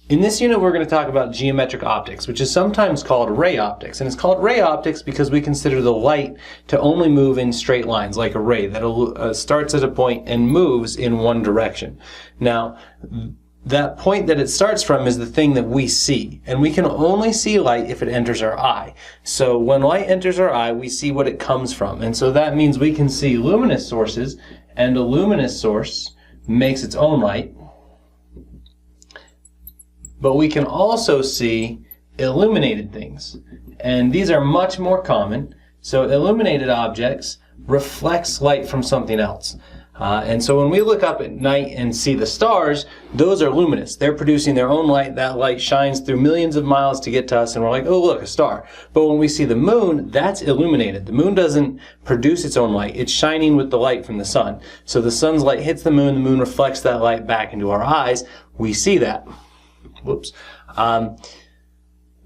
In this unit, we're going to talk about geometric optics, which is sometimes called ray optics. And it's called ray optics because we consider the light to only move in straight lines, like a ray that starts at a point and moves in one direction. Now, that point that it starts from is the thing that we see. And we can only see light if it enters our eye. So when light enters our eye, we see what it comes from. And so that means we can see luminous sources, and a luminous source makes its own light. But we can also see illuminated things. And these are much more common. So illuminated objects reflects light from something else. And so when we look up at night and see the stars, those are luminous. They're producing their own light. That light shines through millions of miles to get to us, and we're like, oh, look, a star. But when we see the moon, that's illuminated. The moon doesn't produce its own light. It's shining with the light from the sun. So the sun's light hits the moon reflects that light back into our eyes. We see that. Whoops.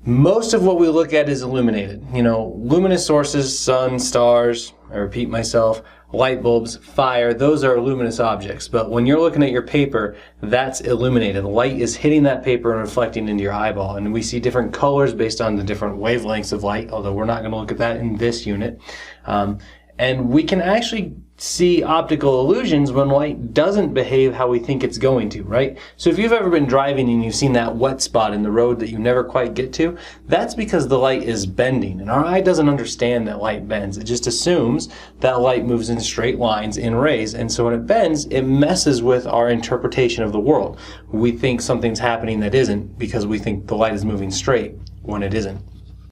Most of what we look at is illuminated. You know, luminous sources, sun, stars, I repeat myself, light bulbs, fire, those are luminous objects. But when you're looking at your paper, that's illuminated. Light is hitting that paper and reflecting into your eyeball. And we see different colors based on the different wavelengths of light, although we're not going to look at that in this unit. And we can actually see optical illusions when light doesn't behave how we think it's going to, right? So if you've ever been driving and you've seen that wet spot in the road that you never quite get to, that's because the light is bending. And our eye doesn't understand that light bends. It just assumes that light moves in straight lines, in rays. And so when it bends, it messes with our interpretation of the world. We think something's happening that isn't because we think the light is moving straight when it isn't.